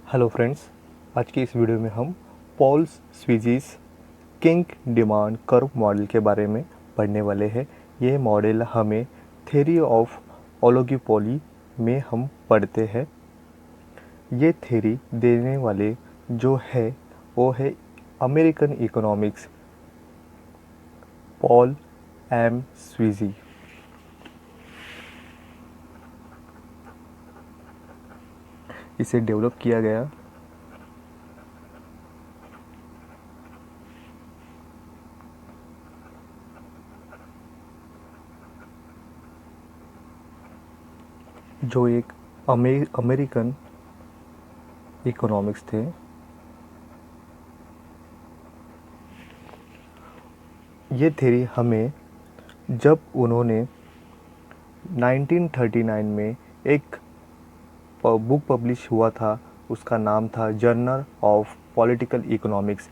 Hello friends, आज की इस वीडियो में हम Paul's Sweezy's kink demand curve model के बारे में पढ़ने वाले हैं। ये मॉडल हमें थ्योरी ऑफ ओलिगोपोली में हम पढ़ते हैं। ये थ्योरी देने वाले जो है वो है अमेरिकन इकोनॉमिक्स पॉल एम स्वीजी। इसे डेवलप किया गया जो एक अमेरिकन इकोनॉमिक्स थे। ये थ्योरी हमें जब उन्होंने 1939 में एक बुक पब्लिश हुआ था, उसका नाम था जर्नल ऑफ पॉलिटिकल इकोनॉमिक्स।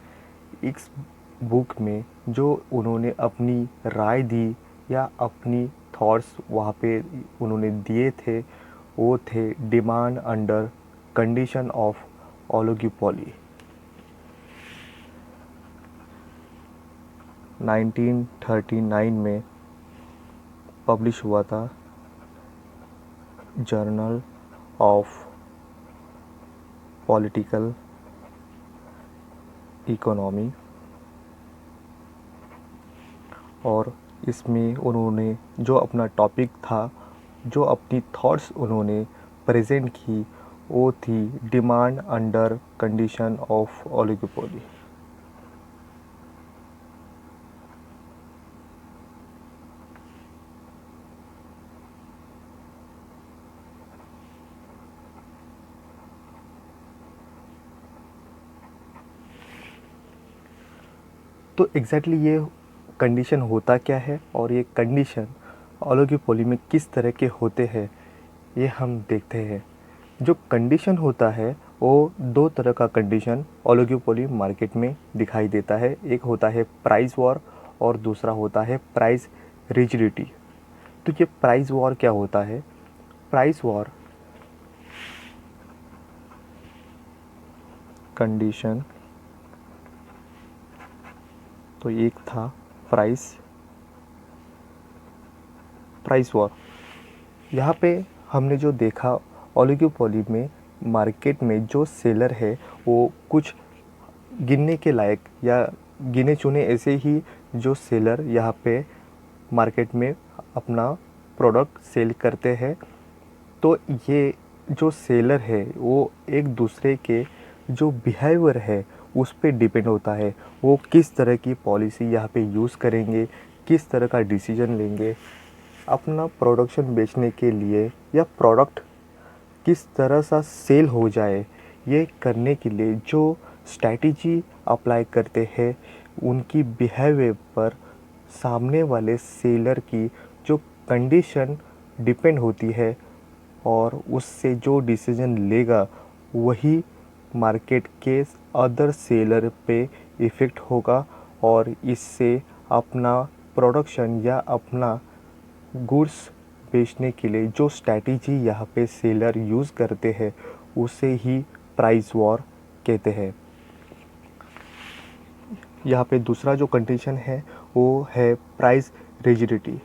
इस बुक में जो उन्होंने अपनी राय दी या अपनी थॉट्स वहाँ पे उन्होंने दिए थे, वो थे demand under condition of oligopoly. 1939 में पब्लिश हुआ था जर्नल ऑफ पॉलिटिकल इकोनॉमी, और इसमें उन्होंने जो अपना टॉपिक था, जो अपनी थॉट्स उन्होंने प्रेजेंट की, वो थी demand under condition of oligopoly. तो एग्जैक्टली ये कंडीशन होता क्या है और ये कंडीशन ओलिगोपोली में किस तरह के होते हैं, ये हम देखते हैं। जो कंडीशन होता है वो दो तरह का कंडीशन ओलिगोपोली मार्केट में दिखाई देता है। एक होता है प्राइस वॉर और दूसरा होता है प्राइस रिजिडिटी। तो ये प्राइस वॉर क्या होता है? प्राइस वॉर कंडीशन, तो एक था प्राइस वॉर। यहाँ पे हमने जो देखा ओलिगोपोली में मार्केट में जो सेलर है वो कुछ गिनने के लायक या गिने चुने ऐसे ही जो सेलर यहाँ पे मार्केट में अपना प्रोडक्ट सेल करते हैं। तो ये जो सेलर है वो एक दूसरे के जो बिहेवियर है उस पे डिपेंड होता है। वो किस तरह की पॉलिसी यहाँ पे यूज़ करेंगे, किस तरह का डिसीजन लेंगे अपना प्रोडक्शन बेचने के लिए, या प्रोडक्ट किस तरह सा सेल हो जाए, ये करने के लिए जो स्ट्रैटेजी अप्लाई करते हैं, उनकी बिहेवियर पर सामने वाले सेलर की जो कंडीशन डिपेंड होती है, और उससे जो डिसीजन लेगा वही मार्केट के अदर सेलर पे इफ़ेक्ट होगा, और इससे अपना प्रोडक्शन या अपना गुड्स बेचने के लिए जो स्ट्रैटेजी यहाँ पे सेलर यूज़ करते हैं उसे ही प्राइस वॉर कहते हैं। यहाँ पे दूसरा जो कंडीशन है वो है प्राइस रिजिडिटी।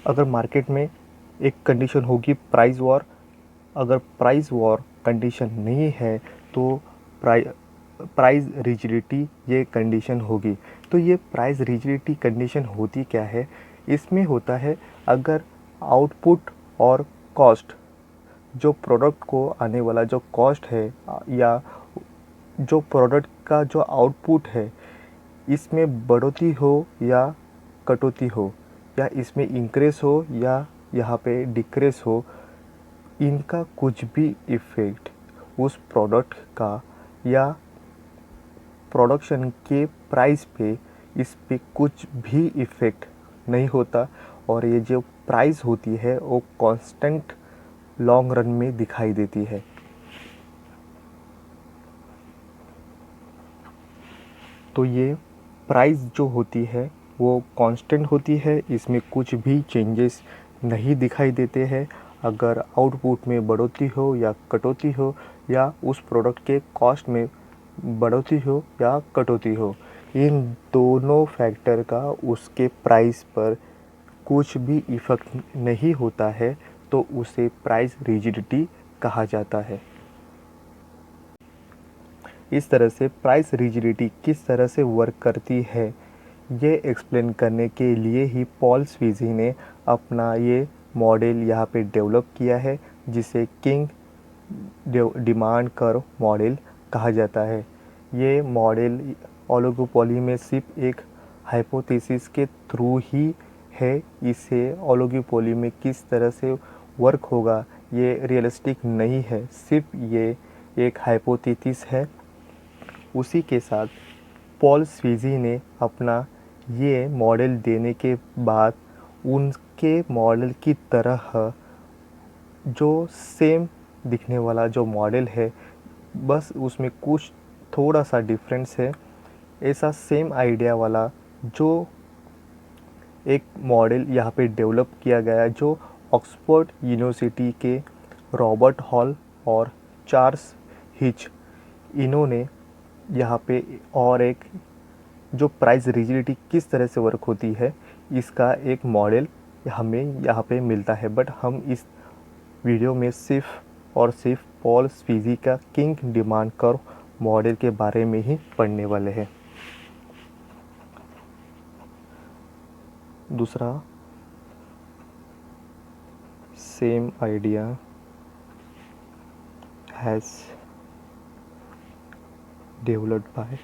अगर मार्केट में एक कंडीशन होगी प्राइस वॉर, अगर प्राइस वॉर कंडीशन नहीं है तो प्राइस रिजिडिटी ये कंडीशन होगी। तो ये प्राइस रिजिडिटी कंडीशन होती क्या है? इसमें होता है अगर आउटपुट और कॉस्ट, जो प्रोडक्ट को आने वाला जो कॉस्ट है या जो प्रोडक्ट का जो आउटपुट है, इसमें बढ़ोतरी हो या कटौती हो, या इसमें इंक्रीज हो या यहाँ पे डिक्रीज हो, इनका कुछ भी इफ़ेक्ट उस प्रोडक्ट का या प्रोडक्शन के प्राइस पे, इस पे कुछ भी इफ़ेक्ट नहीं होता। और ये जो प्राइस होती है वो कांस्टेंट लॉन्ग रन में दिखाई देती है। तो ये प्राइस जो होती है वो कांस्टेंट होती है, इसमें कुछ भी चेंजेस नहीं दिखाई देते हैं। अगर आउटपुट में बढ़ोतरी हो या कटौती हो, या उस प्रोडक्ट के कॉस्ट में बढ़ोतरी हो या कटौती हो, इन दोनों फैक्टर का उसके प्राइस पर कुछ भी इफ़ेक्ट नहीं होता है, तो उसे प्राइस रिजिडिटी कहा जाता है। इस तरह से प्राइस रिजिडिटी किस तरह से वर्क करती है, ये एक्सप्लेन करने के लिए ही पॉल स्वीजी ने अपना ये मॉडल यहाँ पे डेवलप किया है, जिसे किंग डिमांड कर्व मॉडल कहा जाता है। ये मॉडल ओलिगोपोली में सिर्फ एक हाइपोथेसिस के थ्रू ही है। इसे ओलिगोपोली में किस तरह से वर्क होगा ये रियलिस्टिक नहीं है, सिर्फ ये एक हाइपोथेसिस है। उसी के साथ पॉल स्वीजी ने अपना ये मॉडल देने के बाद उनके मॉडल की तरह जो सेम दिखने वाला जो मॉडल है, बस उसमें कुछ थोड़ा सा डिफरेंस है, ऐसा सेम आइडिया वाला जो एक मॉडल यहाँ पे डेवलप किया गया है, जो ऑक्सफोर्ड यूनिवर्सिटी के रॉबर्ट हॉल और चार्ल्स हिच, इन्होंने यहाँ पे और एक जो प्राइस रिजिडिटी किस तरह से वर्क होती है, इसका एक मॉडल हमें यहाँ पे मिलता है। बट हम इस वीडियो में सिर्फ और सिर्फ पॉल स्वीजी का किंग डिमांड कर्व मॉडल के बारे में ही पढ़ने वाले हैं। दूसरा, same idea has developed by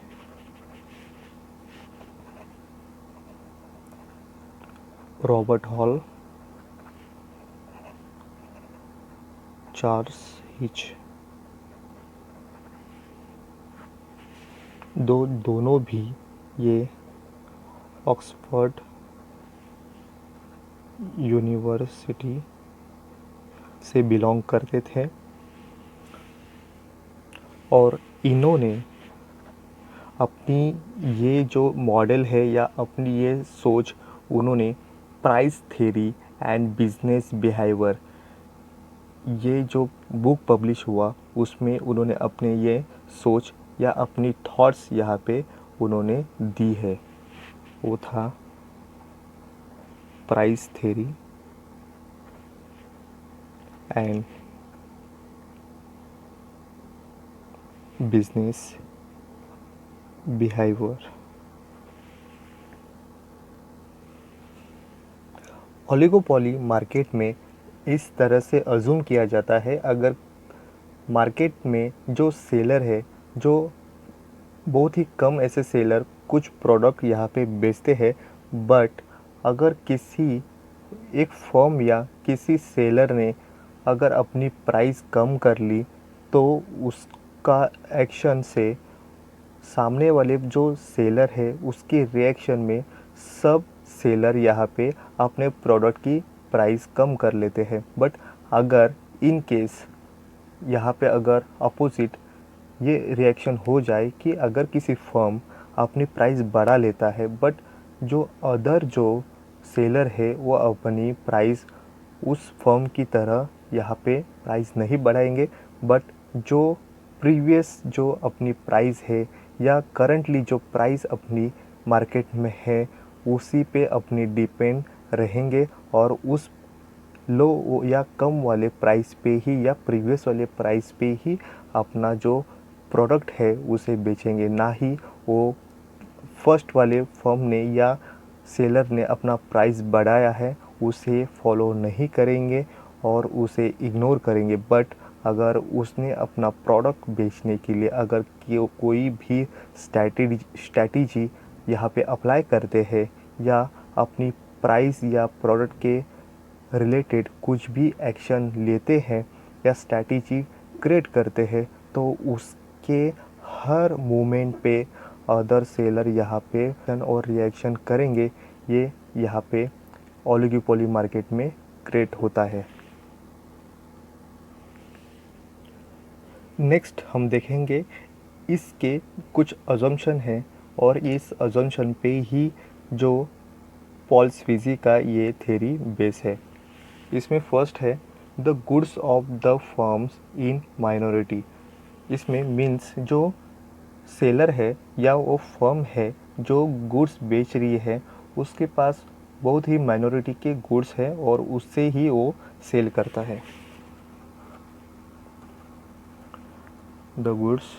Robert hall, Charles hitch. दोनों भी ये ऑक्सफोर्ड यूनिवर्सिटी से बिलोंग करते थे, और इन्होंने अपनी ये जो मॉडल है या अपनी ये सोच, उन्होंने price theory and business behaviour, ये जो बुक पब्लिश हुआ उसमें उन्होंने अपने ये सोच या अपनी थॉट्स यहाँ पे उन्होंने दी है। वो था price theory and business behaviour. Oligopoly market में इस तरह से अज्यूम किया जाता है, अगर मार्केट में जो सेलर है, जो बहुत ही कम ऐसे सेलर कुछ प्रोडक्ट यहाँ पे बेचते हैं, बट अगर किसी एक फर्म या किसी सेलर ने अगर अपनी प्राइस कम कर ली, तो उसका एक्शन से सामने वाले जो सेलर है उसके रिएक्शन में सब सेलर यहाँ पे अपने प्रोडक्ट की प्राइस कम कर लेते हैं। बट अगर इन केस यहाँ पे अगर अपोजिट ये रिएक्शन हो जाए कि अगर किसी फर्म अपनी प्राइस बढ़ा लेता है, बट जो अदर जो सेलर है वो अपनी प्राइस उस फर्म की तरह यहाँ पे प्राइस नहीं बढ़ाएंगे, बट जो प्रीवियस जो अपनी प्राइस है या करंटली जो प्राइस अपनी मार्केट में है उसी पे अपनी डिपेंड रहेंगे, और उस लो या कम वाले प्राइस पे ही या प्रीवियस वाले प्राइस पे ही अपना जो प्रोडक्ट है उसे बेचेंगे, ना ही वो फर्स्ट वाले फर्म ने या सेलर ने अपना प्राइस बढ़ाया है उसे फॉलो नहीं करेंगे और उसे इग्नोर करेंगे। बट अगर उसने अपना प्रोडक्ट बेचने के लिए अगर कोई भी स्ट्रैटेजी यहाँ पे अप्लाई करते हैं या अपनी प्राइस या प्रोडक्ट के रिलेटेड कुछ भी एक्शन लेते हैं या स्ट्रैटेजी क्रिएट करते हैं, तो उसके हर मोमेंट पे अदर सेलर यहाँ पे और रिएक्शन करेंगे। ये यहाँ पे ओलिगोपोली मार्केट में क्रिएट होता है। नेक्स्ट हम देखेंगे इसके कुछ अजम्पशन हैं, और इस अजम्पशन पे ही जो पॉल स्विजी का ये थ्योरी बेस है। इसमें फर्स्ट है the goods of the firms in minority. इसमें मीन्स जो सेलर है या वो फर्म है जो गुड्स बेच रही है उसके पास बहुत ही माइनॉरिटी के गुड्स है और उससे ही वो सेल करता है। The goods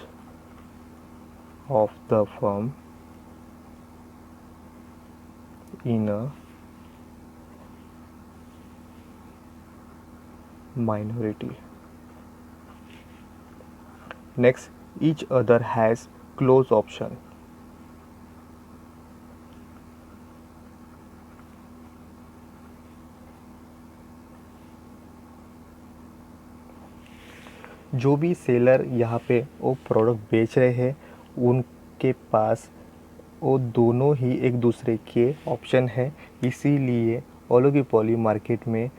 of the firm in a minority. Next, each other has close option. जो भी सेलर यहाँ पे वो प्रोडक्ट बेच रहे हैं उनके पास वो दोनों ही एक दूसरे के ऑप्शन है, इसीलिए ओलिगोपोली मार्केट में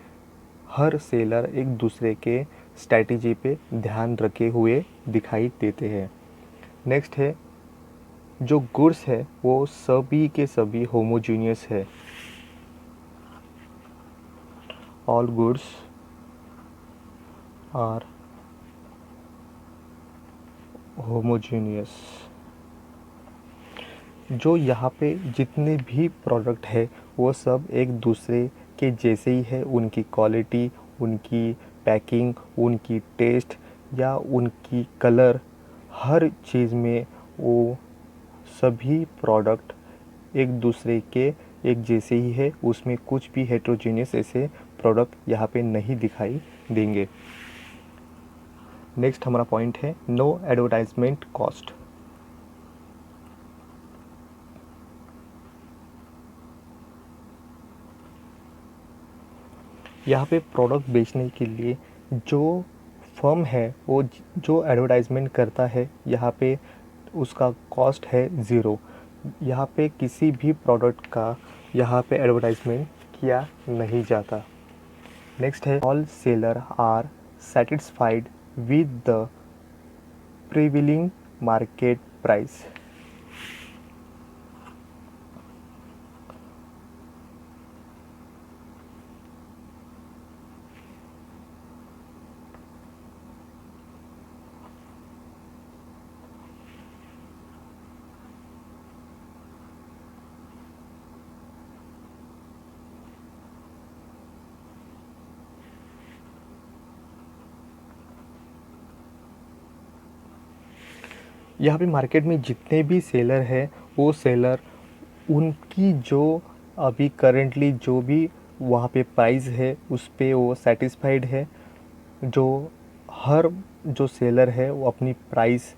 हर सेलर एक दूसरे के स्ट्रैटेजी पे ध्यान रखे हुए दिखाई देते हैं। नेक्स्ट है जो गुड्स है वो सभी के सभी होमोजीनियस है। All goods are homogeneous. जो यहाँ पे जितने भी प्रोडक्ट है वो सब एक दूसरे के जैसे ही है, उनकी क्वालिटी, उनकी पैकिंग, उनकी टेस्ट या उनकी कलर, हर चीज़ में वो सभी प्रोडक्ट एक दूसरे के एक जैसे ही है, उसमें कुछ भी हेट्रोजीनियस ऐसे प्रोडक्ट यहाँ पे नहीं दिखाई देंगे। नेक्स्ट हमारा पॉइंट है नो एडवर्टाइजमेंट कॉस्ट। यहाँ पे प्रोडक्ट बेचने के लिए जो फर्म है वो जो एडवर्टाइजमेंट करता है यहाँ पे उसका कॉस्ट है ज़ीरो। यहाँ पे किसी भी प्रोडक्ट का यहाँ पे एडवर्टाइजमेंट किया नहीं जाता। नेक्स्ट है all seller are satisfied with the prevailing market price. यहाँ पे मार्केट में जितने भी सेलर हैं वो सेलर उनकी जो अभी करेंटली जो भी वहाँ पे प्राइस है उस पे वो सेटिस्फाइड है। जो हर जो सेलर है वो अपनी प्राइस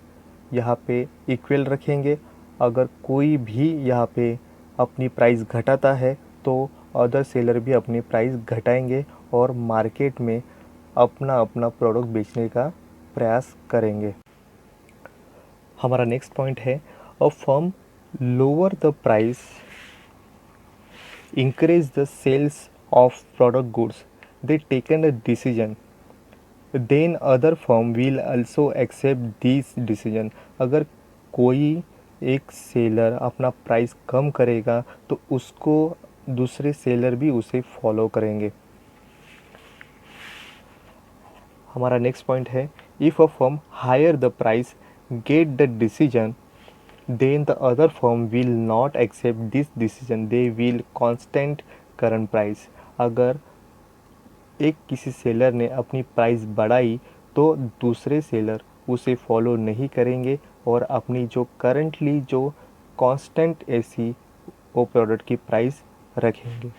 यहाँ पे इक्वल रखेंगे। अगर कोई भी यहाँ पे अपनी प्राइस घटाता है तो अदर सेलर भी अपनी प्राइस घटाएंगे और मार्केट में अपना अपना प्रोडक्ट बेचने का प्रयास करेंगे। हमारा नेक्स्ट पॉइंट है a firm lower the price increase the sales of product goods they taken a decision then other firm will also accept this decision. अगर कोई एक सेलर अपना प्राइस कम करेगा तो उसको दूसरे सेलर भी उसे फॉलो करेंगे। हमारा नेक्स्ट पॉइंट है if a firm higher the price get the decision then the other firm will not accept this decision, they will constant current price। अगर एक किसी सेलर ने अपनी प्राइस बढ़ाई तो दूसरे सेलर उसे फॉलो नहीं करेंगे और अपनी जो करंटली जो कांस्टेंट ऐसी वो प्रोडक्ट की प्राइस रखेंगे।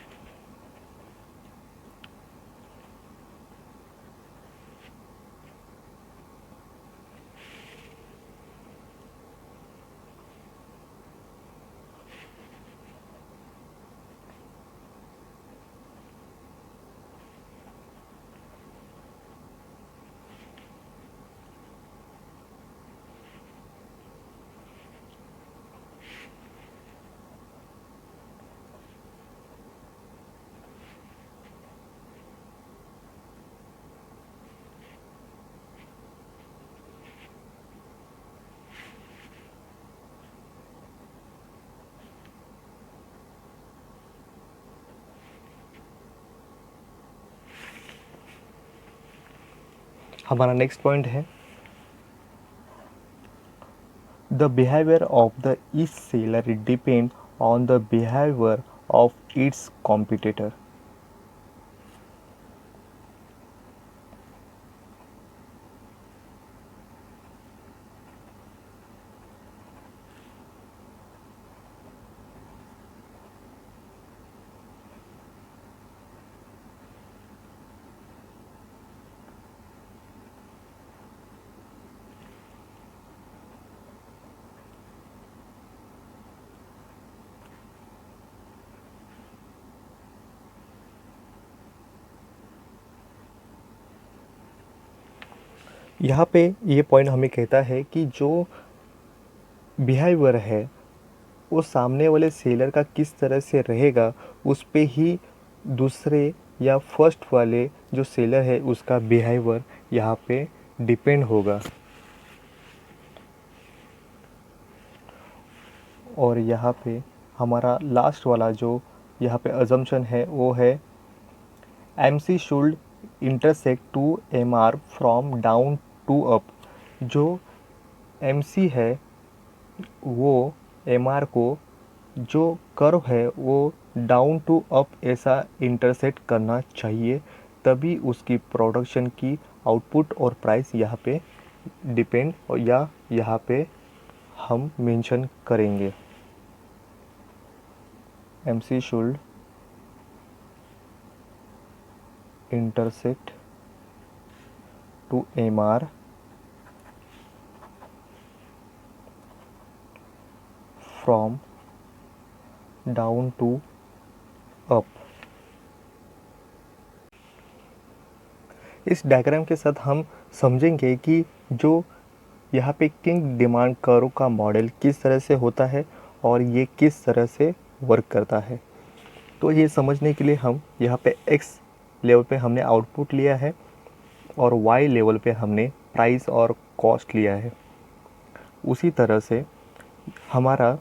हमारा नेक्स्ट पॉइंट है the behaviour of the each seller depend on the behaviour of its competitor. यहाँ पे ये पॉइंट हमें कहता है कि जो बिहेवियर है वो सामने वाले सेलर का किस तरह से रहेगा, उस पे ही दूसरे या फर्स्ट वाले जो सेलर है उसका बिहेवियर यहाँ पे डिपेंड होगा। और यहाँ पे हमारा लास्ट वाला जो यहाँ पे अजम्पशन है वो है MC should intersect to MR from down to up. जो MC है वो MR को जो कर्व है वो डाउन टू अप ऐसा इंटरसेक्ट करना चाहिए, तभी उसकी प्रोडक्शन की आउटपुट और प्राइस यहाँ पे डिपेंड या यहाँ पे हम मेंशन करेंगे। MC should intersect to MR from down to up. इस डायग्राम के साथ हम समझेंगे कि जो यहाँ पे किंग डिमांड कर्व का मॉडल किस तरह से होता है और ये किस तरह से वर्क करता है। तो ये समझने के लिए हम यहाँ पे एक्स लेवल पे हमने आउटपुट लिया है और वाई लेवल पे हमने प्राइस और कॉस्ट लिया है। उसी तरह से हमारा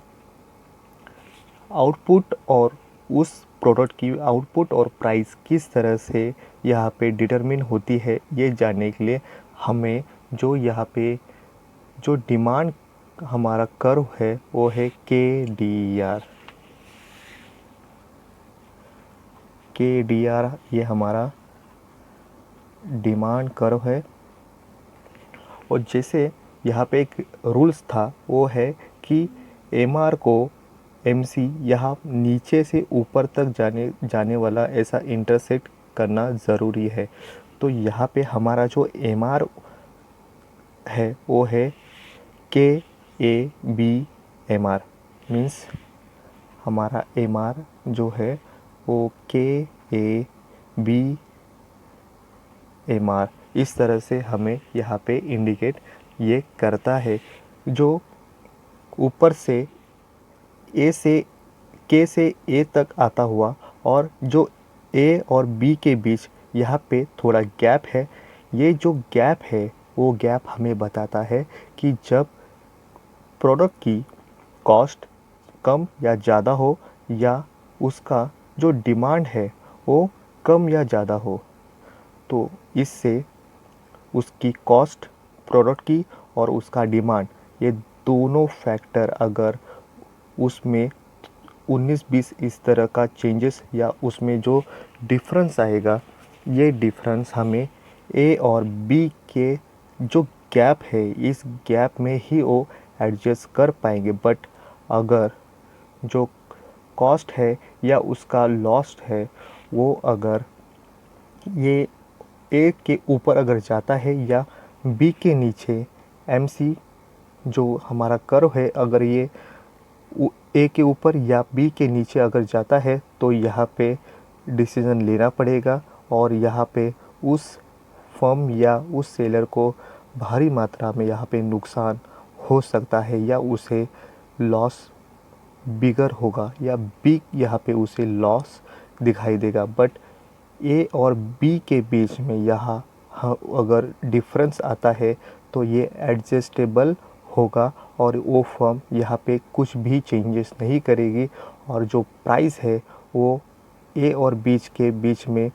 आउटपुट और उस प्रोडक्ट की आउटपुट और प्राइस किस तरह से यहाँ पे डिटरमिन होती है, ये जानने के लिए हमें जो यहाँ पे जो डिमांड हमारा कर्व है वो है KDR। KDR ये हमारा डिमांड कर्व है। और जैसे यहाँ पे एक रूल्स था वो है कि MR को MC यहाँ नीचे से ऊपर तक जाने वाला ऐसा इंटरसेक्ट करना ज़रूरी है। तो यहाँ पे हमारा जो MR है वो है KAB MR, मीन्स हमारा MR जो है वो KAB MR इस तरह से हमें यहाँ पे इंडिकेट ये करता है। जो ऊपर से A से K से A तक आता हुआ और जो A और B के बीच यहाँ पे थोड़ा गैप है, ये जो गैप है वो गैप हमें बताता है कि जब प्रोडक्ट की कॉस्ट कम या ज़्यादा हो या उसका जो डिमांड है वो कम या ज़्यादा हो, तो इससे उसकी कॉस्ट प्रोडक्ट की और उसका डिमांड ये दोनों फैक्टर अगर उसमें 19-20 इस तरह का चेंजेस या उसमें जो डिफरेंस आएगा, ये डिफरेंस हमें A और B के जो गैप है इस गैप में ही वो एडजस्ट कर पाएंगे। बट अगर जो कॉस्ट है या उसका लॉस्ट है वो अगर ये A के ऊपर अगर जाता है या B के नीचे MC जो हमारा कर्व है अगर ये A के ऊपर या B के नीचे अगर जाता है तो यहाँ पे डिसीज़न लेना पड़ेगा और यहाँ पे उस फर्म या उस सेलर को भारी मात्रा में यहाँ पे नुकसान हो सकता है या उसे लॉस बिगर होगा या बिग यहाँ पे उसे लॉस दिखाई देगा। बट A और B के बीच में यहाँ अगर डिफरेंस आता है तो ये एडजस्टेबल होगा और वो फर्म यहाँ पे कुछ भी चेंजेस नहीं करेगी और जो प्राइस है वो A और B के बीच में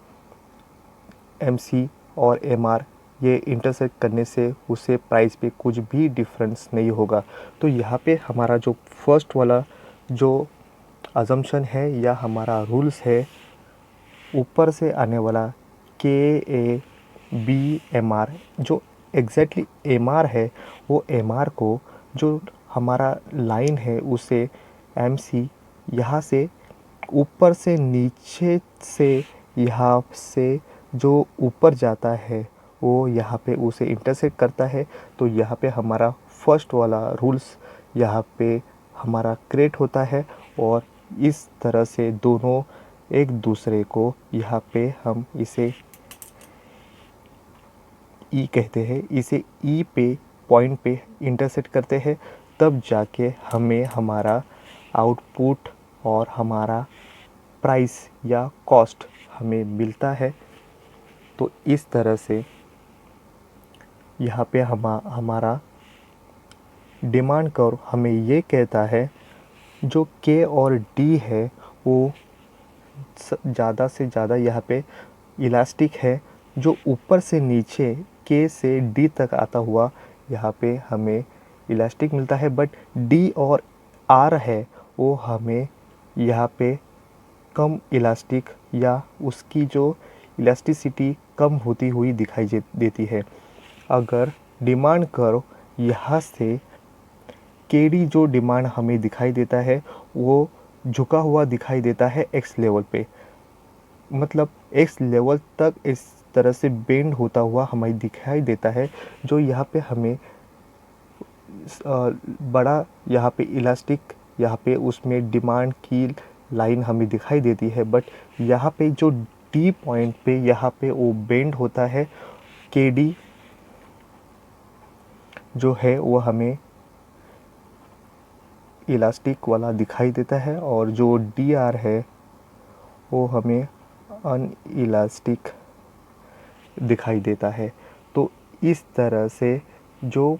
MC और MR ये इंटरसेक्ट करने से उसे प्राइस पे कुछ भी डिफरेंस नहीं होगा। तो यहाँ पे हमारा जो फर्स्ट वाला जो अजम्पशन है या हमारा रूल्स है, ऊपर से आने वाला KABMR, जो एग्जैक्टली MR है, वो MR को जो हमारा लाइन है उसे MC यहाँ से ऊपर से नीचे से यहाँ से जो ऊपर जाता है वो यहाँ पे उसे इंटरसेक्ट करता है। तो यहाँ पे हमारा फर्स्ट वाला रूल्स यहाँ पे हमारा क्रिएट होता है और इस तरह से दोनों एक दूसरे को यहाँ पे हम इसे ई कहते हैं, इसे ई पे पॉइंट पे इंटरसेक्ट करते हैं, तब जाके हमें हमारा आउटपुट और हमारा प्राइस या कॉस्ट हमें मिलता है। तो इस तरह से यहाँ पे हमारा डिमांड कर्व हमें ये कहता है जो के और डी है वो ज़्यादा से ज़्यादा यहाँ पे इलास्टिक है। जो ऊपर से नीचे के से डी तक आता हुआ यहाँ पे हमें इलास्टिक मिलता है, बट डी और आर है वो हमें यहाँ पे कम इलास्टिक या उसकी जो इलास्टिसिटी कम होती हुई दिखाई देती है। अगर डिमांड कर्व यहाँ से केडी जो डिमांड हमें दिखाई देता है वो झुका हुआ दिखाई देता है एक्स लेवल पे, मतलब एक्स लेवल तक इस तरह से बेंड होता हुआ हमें दिखाई देता है, जो यहाँ पे हमें बड़ा यहाँ पे इलास्टिक यहाँ पे उसमें डिमांड की लाइन हमें दिखाई देती है। बट यहाँ पे जो डी पॉइंट पे यहाँ पे वो बेंड होता है, के डी जो है वो हमें इलास्टिक वाला दिखाई देता है और जो डी आर है वो हमें अनइलास्टिक दिखाई देता है। तो इस तरह से जो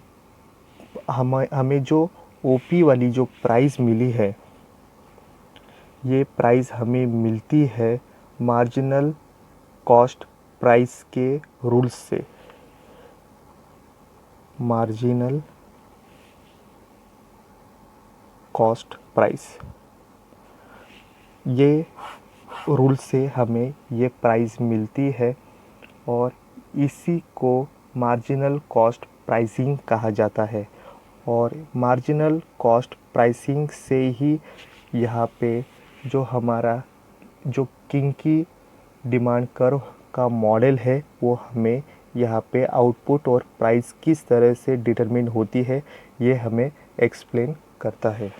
हमें जो ओपी वाली जो प्राइस मिली है, ये प्राइस हमें मिलती है मार्जिनल कॉस्ट प्राइस के रूल्स से। मार्जिनल कॉस्ट प्राइस, ये रूल से हमें ये प्राइस मिलती है और इसी को मार्जिनल कॉस्ट प्राइसिंग कहा जाता है। और मार्जिनल कॉस्ट प्राइसिंग से ही यहाँ पे जो हमारा जो किंकी डिमांड कर्व का मॉडल है वो हमें यहाँ पे आउटपुट और प्राइस किस तरह से डिटरमिन होती है ये हमें एक्सप्लेन करता है।